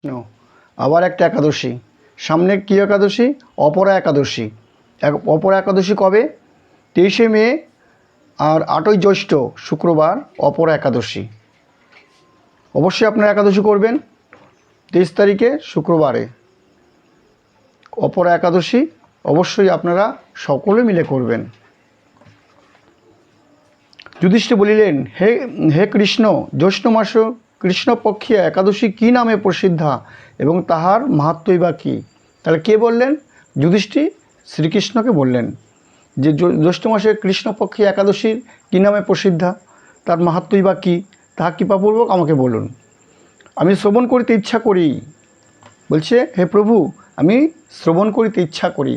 No আবার একটা একাদশী সামনে। কী একাদশী? অপরা একাদশী। অপরা একাদশী কবে? 23শে মে আর 8ই জ্যৈষ্ঠ শুক্রবার অপরা একাদশী। অবশ্যই আপনারা একাদশী করবেন 23 তারিখে শুক্রবারে অপরা একাদশী। অবশ্যই আপনারা সকলে মিলে করবেন। যুধিষ্ঠির বলিলেন, হে হে কৃষ্ণ, জ্যৈষ্ঠ মাস কৃষ্ণপক্ষীয় একাদশী কী নামে প্রসিদ্ধা এবং তাহার মাহাত্ম্যই বা কী? তাহলে কে বললেন? যুধিষ্ঠির শ্রীকৃষ্ণকে বললেন যে জ্যৈষ্ঠ মাসের কৃষ্ণপক্ষী একাদশীর কী নামে প্রসিদ্ধা, তার মাহাত্ম্যই বা কী, তাহা কৃপাপূর্বক আমাকে বলুন, আমি শ্রবণ করিতে ইচ্ছা করি। বলছে, হে প্রভু, আমি শ্রবণ করিতে ইচ্ছা করি,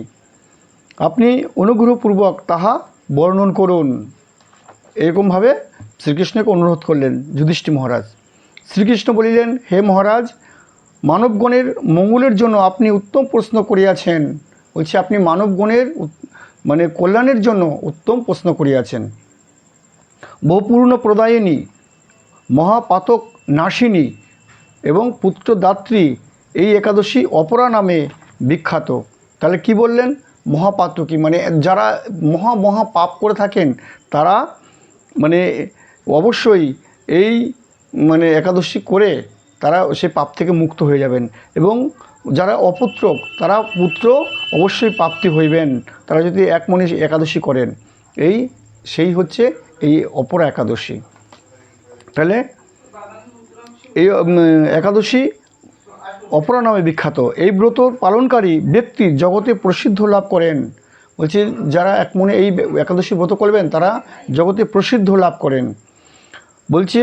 আপনি অনুগ্রহপূর্বক তাহা বর্ণন করুন। এরকমভাবে শ্রীকৃষ্ণকে অনুরোধ করলেন যুধিষ্ঠির মহারাজ। শ্রীকৃষ্ণ বলিলেন, হে মহারাজ, মানবগণের মঙ্গলের জন্য আপনি উত্তম প্রশ্ন করিয়াছেন। বলছে, আপনি মানবগণের কল্যাণের জন্য উত্তম প্রশ্ন করিয়াছেন। বহুপূর্ণ প্রদায়িনী, মহাপাতক নাশিনী এবং পুত্রদাত্রী এই একাদশী অপরা নামে বিখ্যাত। তাহলে কি বললেন? মহাপাতকী যারা মহা পাপ করে থাকেন তারা অবশ্যই এই একাদশী করে তারা সে পাপ থেকে মুক্ত হয়ে যাবেন। এবং যারা অপুত্রক তারা পুত্র অবশ্যই প্রাপ্তি হইবেন তারা যদি এক মনে একাদশী করেন। সেই হচ্ছে এই অপরা একাদশী। তাহলে এই একাদশী অপরা নামে বিখ্যাত। এই ব্রত পালনকারী ব্যক্তি জগতে প্রসিদ্ধ লাভ করেন। বলছে, যারা এক মনে এই একাদশী ব্রত করবেন তারা জগতে প্রসিদ্ধ লাভ করেন। বলছে,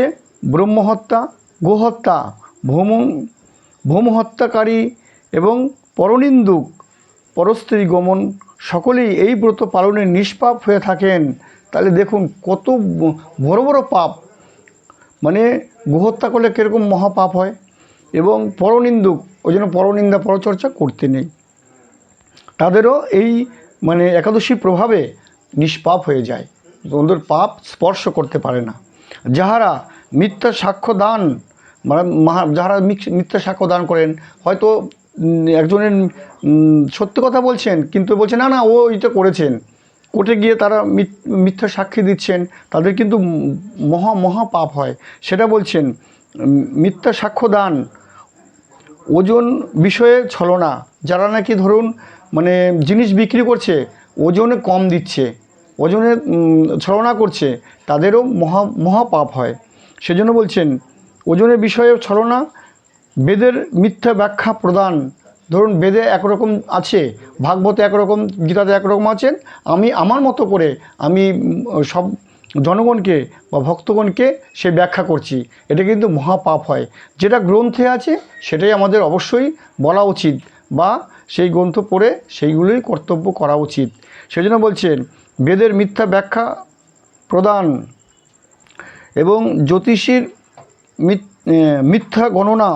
ব্রহ্মহত্যা, গোহত্যা, ভৌমহত্যাকারী এবং পরনিন্দুক, পরস্ত্রী গমন সকলেই এই ব্রত পালনে নিষ্পাপ হয়ে থাকেন। তাহলে দেখুন কত বড় বড় পাপ, গোহত্যা করলে কীরকম মহাপাপ হয়। এবং পরনিন্দুক, ওই জন্য পরনিন্দা পরচর্চা করতে নেই, তাদেরও এই একাদশীর প্রভাবে নিষ্পাপ হয়ে যায়, ওদের পাপ স্পর্শ করতে পারে না। যাহারা মিথ্যা সাক্ষ্য দান যাহারা মিথ্যা সাক্ষ্য দান করেন, হয়তো একজনের সত্য কথা বলছেন কিন্তু বলছেন না ও এটা করেছেন, কোর্টে গিয়ে তারা মিথ্যা সাক্ষী দিচ্ছেন, তাদের কিন্তু মহা পাপ হয়। সেটা বলছেন মিথ্যা সাক্ষ্য দান, ওজন বিষয়ে ছলনা, যারা নাকি ধরুন জিনিস বিক্রি করছে ওজনে কম দিচ্ছে, ওজনে ছলনা করছে, তাদেরও মহা পাপ হয়। সেজন্য বলছেন ওজনের বিষয়ে ছলনা, বেদের মিথ্যা ব্যাখ্যা প্রদান। ধরুন বেদে একরকম আছে, ভাগবতে একরকম, গীতাতে একরকম আছেন, আমি আমার মতো করে আমি সব জনগণকে বা ভক্তগণকে সে ব্যাখ্যা করছি, এটা কিন্তু মহাপাপ হয়। যেটা গ্রন্থে আছে সেটাই আমাদের অবশ্যই বলা উচিত বা সেই গ্রন্থ পড়ে সেইগুলোই কর্তব্য করা উচিত। সেজন্য বলছেন বেদের মিথ্যা ব্যাখ্যা প্রদান এবং জ্যোতিষীর মিথ্যা গণনা।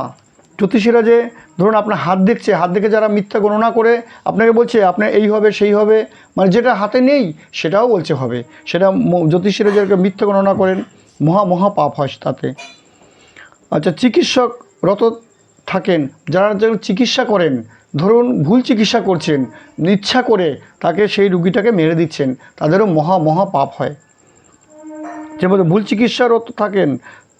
জ্যোতিষীরা যে ধরুন আপনার হাত দেখছে, হাত দেখে যারা মিথ্যা গণনা করে আপনাকে বলছে আপনার এই হবে সেই হবে, যেটা হাতে নেই সেটাও বলছে হবে, সেটা জ্যোতিষীরা যারা মিথ্যা গণনা করেন মহা পাপ হয় তাতে। আচ্ছা, চিকিৎসক রত থাকেন, যারা চিকিৎসা করেন, ধরুন ভুল চিকিৎসা করছেন, ইচ্ছা করে তাকে সেই রুগীটাকে মেরে দিচ্ছেন, তাদেরও মহা পাপ হয়। যেমন ভুল চিকিৎসারত থাকেন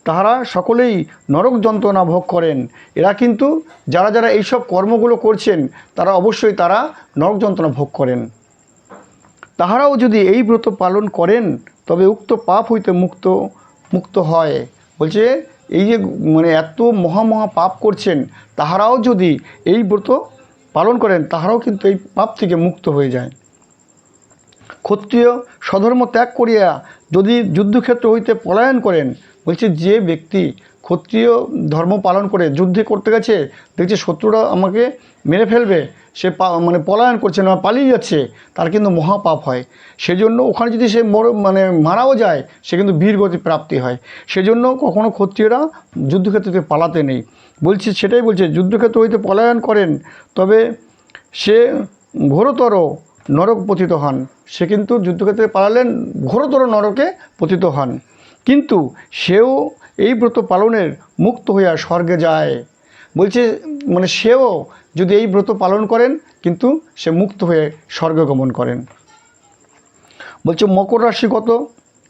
তাহারা সকলেই নরক যন্ত্রণা ভোগ করেন। এরা কিন্তু যারা এইসব কর্মগুলো করছেন তারা অবশ্যই তারা নরক যন্ত্রণা ভোগ করেন। তাহারাও যদি এই ব্রত পালন করেন তবে উক্ত পাপ হইতে মুক্ত হয়। বলছে এই যে এত মহা পাপ করছেন, তাহারাও যদি এই ব্রত পালন করেন তাহারাও কিন্তু এই পাপ থেকে মুক্ত হয়ে যায়। ক্ষত্রিয় স্বধর্ম ত্যাগ করিয়া যদি যুদ্ধক্ষেত্র হইতে পলায়ন করেন, বলছে যে ব্যক্তি ক্ষত্রিয় ধর্ম পালন করে যুদ্ধে করতে গেছে, দেখছে শত্রুরা আমাকে মেরে ফেলবে, সে পলায়ন করছে না, পালিয়ে যাচ্ছে, তার কিন্তু মহাপাপ হয়। সেজন্য ওখানে যদি সে মারাও যায় সে কিন্তু বীরগতি প্রাপ্তি হয়। সেজন্য কখনো ক্ষত্রিয়রা যুদ্ধক্ষেত্র থেকে পালাতে নেই। বলছি সেটাই বলছে, যুদ্ধক্ষেত্র হইতে পলায়ন করেন তবে সে ঘোরতর নরক পতিত হন। সে কিন্তু যুদ্ধক্ষেত্রে পালালেন, ঘোরতর নরকে পতিত হন, কিন্তু সেও এই ব্রত পালনের মুক্ত হইয়া স্বর্গে যায়। বলছে মানে সেও যদি এই ব্রত পালন করেন কিন্তু সে মুক্ত হয়ে স্বর্গে গমন করেন। বলছে মকর রাশিগত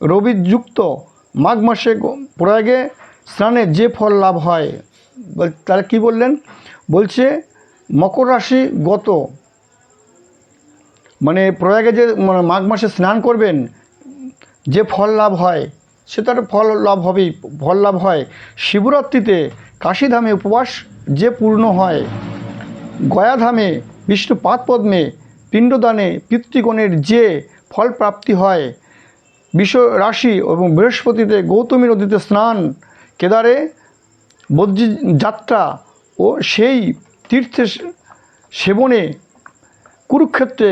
রবিযুক্ত মাঘ মাসে প্রয়াগে স্নানে যে ফল লাভ হয়, তারা কি বললেন, বলছে মকর রাশিগত মানে প্রয়াগে যে মাঘ মাসে স্নান করবেন যে ফল লাভ হয় সেটার ফল লাভ হবেই, ফল লাভ হয়। শিবরাত্রিতে কাশীধামে উপবাস যে পূর্ণ হয়, গয়াধামে বিষ্ণু পাদপদ্মে পিণ্ডদানে পিতৃগণের যে ফল প্রাপ্তি হয়, বিশ্ব রাশি এবং বৃহস্পতিতে গৌতমী নদীতে স্নান, কেদারে বদ্রী যাত্রা ও সেই তীর্থে সেবনে, কুরুক্ষেত্রে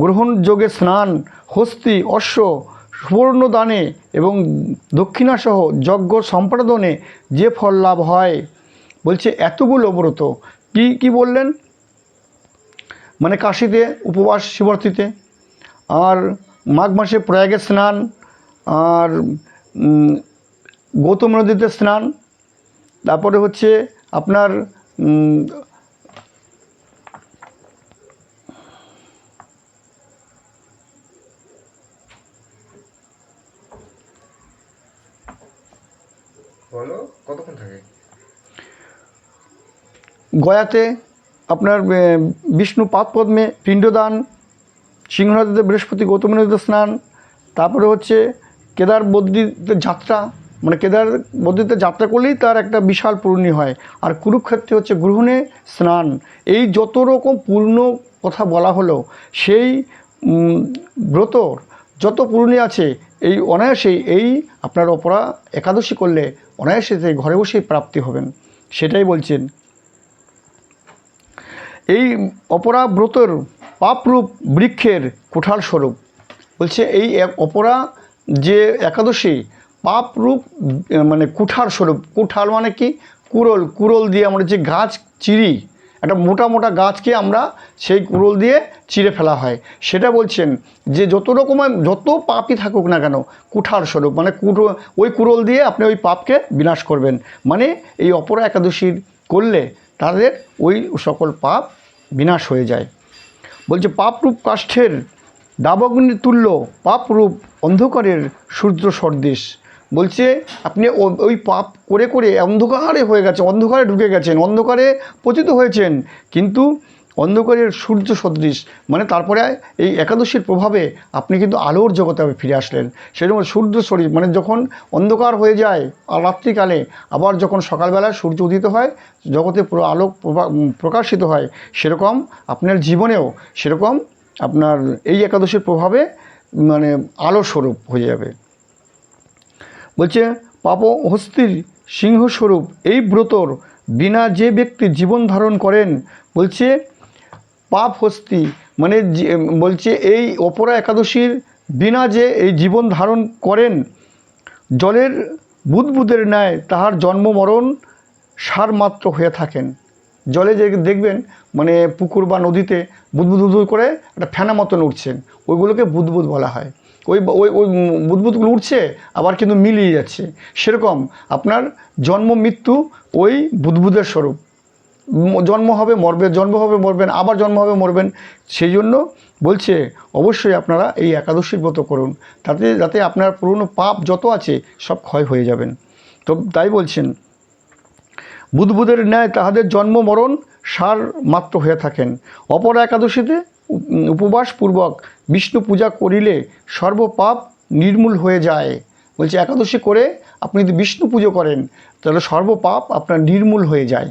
গ্রহণযোগে স্নান, হস্তি অশ্ব সুবর্ণদানে এবং দক্ষিণাসহ যজ্ঞ সম্পাদনে যে ফল লাভ হয়। বলছে এতগুলো ব্রত কি কি বললেন, মানে কাশীতে উপবাস শিবরাত্রিতে, আর মাঘ মাসে প্রয়াগে স্নান, আর গৌতম নদীতে স্নান, তারপরে হচ্ছে আপনার কতক্ষণ থাকে গয়াতে আপনার বিষ্ণু পাদপদ্মে পিণ্ডদান, সিংহরাজিতে বৃহস্পতি গৌতম নদীতে স্নান, তারপরে হচ্ছে কেদার বদ্রীতে যাত্রা, মানে কেদার বদ্রীতে যাত্রা করলেই তার একটা বিশাল পূর্ণি হয়। আর কুরুক্ষেত্রে হচ্ছে গ্রহণে স্নান। এই যত রকম পূর্ণ কথা বলা হলো, সেই ব্রতর যত পূর্ণি আছে এই অনায়াসেই এই আপনার অপরা একাদশী করলে অনায়াসে ঘরে বসেই প্রাপ্তি হবেন, সেটাই বলছেন। এই অপরা ব্রতর পাপরূপ বৃক্ষের কুঠাল স্বরূপ। বলছে এই অপরা যে একাদশী পাপরূপ মানে কুঠার স্বরূপ। কুঠাল মানে কি, কুড়োল, কুড়োল দিয়ে আমরা যে গাছ চিরি, একটা মোটা মোটা গাছকে আমরা সেই কুড়োল দিয়ে চিরে ফেলা হয়, সেটা বলছেন যে যত রকমের যত পাপই থাকুক না কেন কুঠার স্বরূপ, মানে ওই কুড়োল দিয়ে আপনি ওই পাপকে বিনাশ করবেন। মানে এই অপরা একাদশীর করলে তাদের ওই সকল পাপ বিনাশ হয়ে যায়। বলছে পাপরূপ কাষ্ঠের দাবাগ্নি তুল্য, পাপরূপ অন্ধকারের সূর্য সদৃশ। বলছে আপনি ওই পাপ করে করে অন্ধকারে হয়ে গেছে, অন্ধকারে ঢুকে গেছেন, অন্ধকারে পতিত হয়েছেন, কিন্তু অন্ধকারের সূর্য সদৃশ, মানে তারপরে এই একাদশীর প্রভাবে আপনি কিন্তু আলোর জগতে ফিরে আসলেন। সেরকম সূর্য শরীর মানে যখন অন্ধকার হয়ে যায় আর রাত্রিকালে, আবার যখন সকালবেলায় সূর্য উদিত হয় জগতে পুরো আলো প্রকাশিত হয়, সেরকম আপনার জীবনেও সেরকম আপনার এই একাদশীর প্রভাবে মানে আলো স্বরূপ হয়ে যাবে। বলছে পাপ হস্তির সিংহস্বরূপ এই ব্রতর বিনা যে ব্যক্তি জীবন ধারণ করেন, বলছে পাপ হস্তি মানে বলছে এই অপরা একাদশীর বিনা যে এই জীবন ধারণ করেন, জলের বুদবুদের ন্যায় তাহার জন্ম মরণ সার মাত্র হয়ে থাকেন। জলে যে দেখবেন মানে পুকুর বা নদীতে বুদবুদ বুদবুদ করে একটা ফেনা মতন উঠছেন, ওইগুলোকে বুদবুদ বলা হয়। ওই ওই ওই বুদবুদগুলো উঠছে আবার কিন্তু মিলিয়ে যাচ্ছে, সেরকম আপনার জন্ম মৃত্যু ওই বুদবুদের স্বরূপ। জন্ম হবে মরবে, জন্ম হবে মরবেন, আবার জন্ম হবে মরবেন। সেই জন্য বলছে অবশ্যই আপনারা এই একাদশীর ব্রত করুন, যাতে আপনার পুরনো পাপ যত আছে সব ক্ষয় হয়ে যাবেন। তো তাই বলছেন বুদবুদের ন্যায় তাহাদের জন্ম মরণ সার মাত্র হয়ে থাকেন। অপরা একাদশীতে উপবাসপূর্বক বিষ্ণু পূজা করিলে সর্বপাপ নির্মূল হয়ে যায়। বলছে একাদশী করে আপনি যদি বিষ্ণু পুজো করেন তাহলে সর্বপাপ আপনার নির্মূল হয়ে যায়,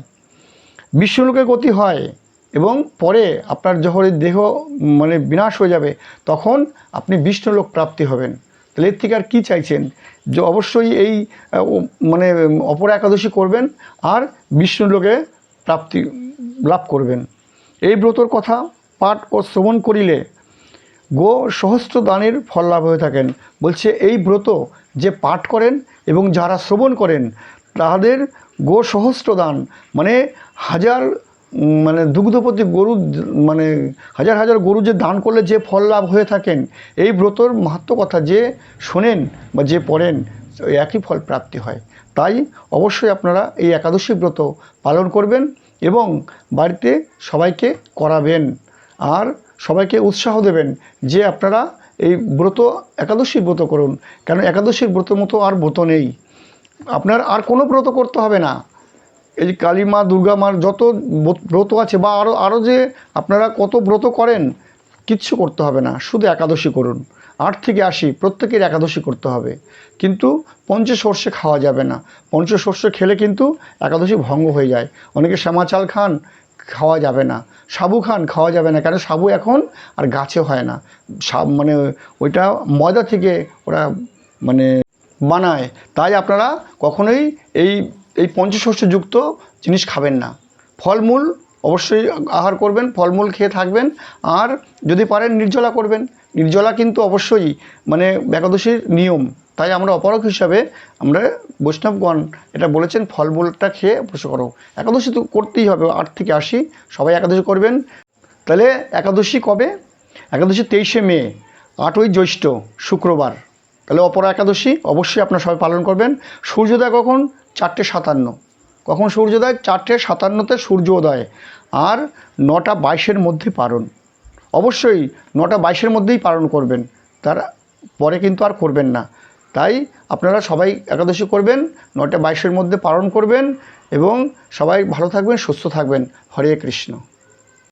বিষ্ণুলোকে গতি হয়, এবং পরে আপনার যখন দেহ মানে বিনাশ হয়ে যাবে তখন আপনি বিষ্ণুলোক প্রাপ্তি হবেন। তাহলে এর থেকে আর কী চাইছেন, যে অবশ্যই এই মানে অপরা একাদশী করবেন আর বিষ্ণুলোকে প্রাপ্তি লাভ করবেন। এই ব্রতর কথা পাঠ ও শ্রবণ করিলে গো সহস্র দানের ফল লাভ হয়ে থাকেন। বলছে এই ব্রত যে পাঠ করেন এবং যারা শ্রবণ করেন তাদের গো সহস্র দান মানে হাজার মানে দুগ্ধপতি গরু মানে হাজার হাজার গরু যে দান করলে যে ফল লাভ হয়ে থাকেন, এই ব্রতর মাহাত্ম্য কথা যে শোনেন বা যে পড়েন একই ফল প্রাপ্তি হয়। তাই অবশ্যই আপনারা এই একাদশী ব্রত পালন করবেন। এবং বাড়িতে সবাইকে করাবেন আর সবাইকে উৎসাহ দেবেন যে আপনারা এই ব্রত একাদশীর ব্রত করুন। কেন একাদশীর ব্রত মতো আর ব্রত নেই, আপনার আর কোনো ব্রত করতে হবে না। এই যে কালী মা, দুর্গা মার যত ব্রত আছে বা আরও যে আপনারা কত ব্রত করেন, কিচ্ছু করতে হবে না, শুধু একাদশী করুন। 8 থেকে 80 প্রত্যেকের একাদশী করতে হবে, কিন্তু পঞ্চশস্য খাওয়া যাবে না। পঞ্চশস্য খেলে কিন্তু একাদশী ভঙ্গ হয়ে যায়। অনেকে শ্যামা চাল খান, খাওয়া যাবে না। সাবু খান, খাওয়া যাবে না, কারণ সাবু এখন আর গাছে হয় না। মানে ওইটা ময়দা থেকে ওরা মানে বানায়, তাই আপনারা কখনোই এই এই পঞ্চশস্যযুক্ত জিনিস খাবেন না। ফলমূল অবশ্যই আহার করবেন, ফলমূল খেয়ে থাকবেন, আর যদি পারেন নির্জলা করবেন। নির্জলা কিন্তু অবশ্যই মানে একাদশীর নিয়ম, তাই আমরা অপরক হিসাবে আমরা বৈষ্ণবগণ এটা বলেছেন ফলমূলটা খেয়ে অবশ্য করো। একাদশী তো করতেই হবে, 8 থেকে 80 সবাই একাদশী করবেন। তাহলে একাদশী কবে? একাদশী 23শে মে, 8ই জ্যৈষ্ঠ শুক্রবার। তাহলে অপরা একাদশী অবশ্যই আপনারা সবাই পালন করবেন। সূর্যোদয় কখন? 4:57। কখন সূর্যোদয়? 4:57তে সূর্যোদয়, আর 9:22-এর মধ্যে পালন। অবশ্যই 9:22-এর মধ্যেই পালন করবেন, তার পরে কিন্তু আর করবেন না। তাই আপনারা সবাই একাদশী করবেন, 9:22-এর মধ্যে পালন করবেন এবং সবাই ভালো থাকবেন, সুস্থ থাকবেন। হরে কৃষ্ণ।